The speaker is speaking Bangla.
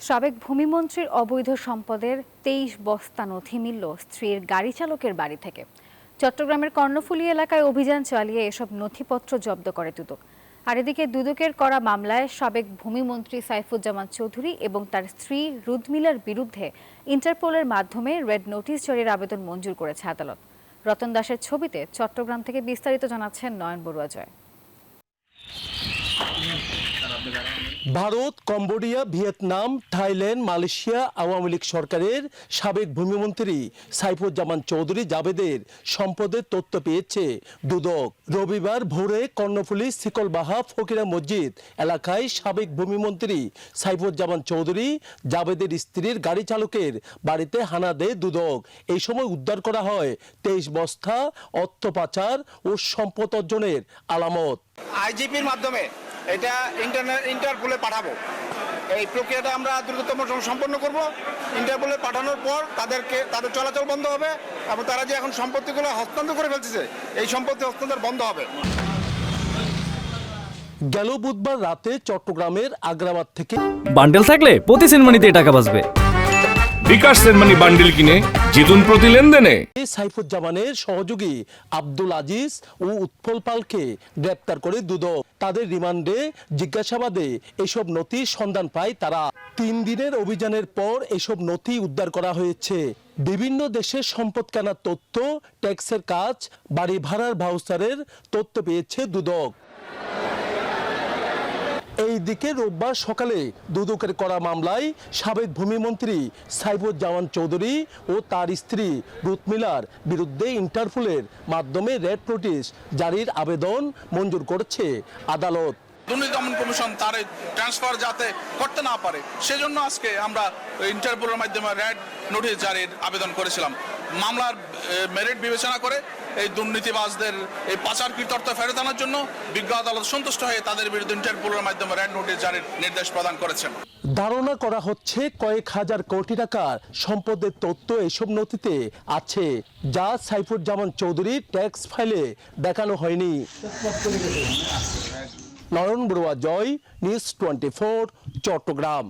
সাবেক ভূমিমন্ত্রীর অবৈধ সম্পদের ২৩ বস্তা নথি মিলল স্ত্রীর গাড়ি চালকের বাড়ি থেকে। চট্টগ্রামের কর্ণফুলী এলাকায় অভিযান চালিয়ে এসব নথিপত্র জব্দ করে দুদক। আর এদিকে দুদকের করা মামলায় সাবেক ভূমিমন্ত্রী সাইফুজ্জামান চৌধুরী এবং তার স্ত্রী রুদমিলার বিরুদ্ধে ইন্টারপোলের মাধ্যমে রেড নোটিশ জারির আবেদন মঞ্জুর করেছে আদালত। রতন দাসের ছবিতে চট্টগ্রাম থেকে বিস্তারিত জানাচ্ছেন Nayan Barua Joy. Bharat, Cambodia, Vietnam, Thailand, Malaysia Awami League সরকারের সাবেক ভূমিমন্ত্রী সাইফুজ্জামান চৌধুরী জাবেদের সম্পদের তথ্য পেয়েছে দুদক। রবিবার ভোরে কর্ণফুলী শিকলবাহা ফকিরা মসজিদ এলাকায় সাবেক ভূমিমন্ত্রী সাইফুজ্জামান চৌধুরী জাবেদের স্ত্রীর গাড়ি চালকের বাড়িতে হানা দেয় দুদক। এই সময় উদ্ধার করা হয় ২৩ বস্তা অর্থ পাচার ও সম্পদ অর্জনের আলামত। আইজিপির মাধ্যমে এটা ইন্টারপোলে পাঠাবো। এই প্রক্রিয়াটা আমরা দ্রুততম সম্পন্ন করব। ইন্টারপোলে পাঠানোর পর তাদের চলাচল বন্ধ হবে এবং তারা যে এখন সম্পত্তিগুলো হস্তান্তর করে ফেলছে এই সম্পত্তি হস্তান্তর বন্ধ হবে। গেল বুধবার রাতে চট্টগ্রামের আগ্রাবাদ থেকে বান্ডেল থাকলে প্রতি সেনমানিতে টাকা বাঁচবে। বিকাশ সেনমানি বান্ডেল কিনে জিতুন প্রতি লেনদেনে। সাইফুজ্জামানের সহযোগী আব্দুল আজিজ ও উৎপল পালকে গ্রেপ্তার করে দুদক। তাদের রিমান্ডে জিজ্ঞাসাবাদে এসব নথির সন্ধান পায় তারা। ৩ দিনের অভিযানের পর এসব নথি উদ্ধার করা হয়েছে। বিভিন্ন দেশের সম্পদ কেনার তথ্য, ট্যাক্সের কাজ, বাড়ি ভাড়ার ভাউচারের তথ্য পেয়েছে দুদক। এই দিকে রোববার সকালে দুদকের করা মামলায় সাবেক ভূমিমন্ত্রী সাইফুজ্জামান চৌধুরী ও তার স্ত্রী রুদমিলার বিরুদ্ধে ইন্টারপোলের মাধ্যমে রেড নোটিশ জারির আবেদন মঞ্জুর করেছে আদালত। দুর্নীতি দমন কমিশন তার ট্রান্সফার যাতে করতে না পারে সেজন্য আজকে আমরা ইন্টারপোলের মাধ্যমে রেড নোটিশ জারির আবেদন করেছিলাম। মামলার মেরিট বিবেচনা করে এই দুর্নীতিবাজদের এই পাচারকৃত অর্থ ফেরত আনার জন্য বিজ্ঞ আদালত সন্তুষ্ট হয়ে তাদের বিরুদ্ধে ইন্টারপোলের মাধ্যমে রেড নোটিশ জারির নির্দেশ প্রদান করেছেন। ধারণা করা হচ্ছে কয়েক হাজার কোটি টাকার সম্পদের তথ্য এসব নথিতে আছে, যা সাইফুজ্জামান চৌধুরীর ট্যাক্স ফাইলে দেখানো হয়নি। নয়ন বড়ুয়া জয়, নিউজ 24, চট্টগ্রাম।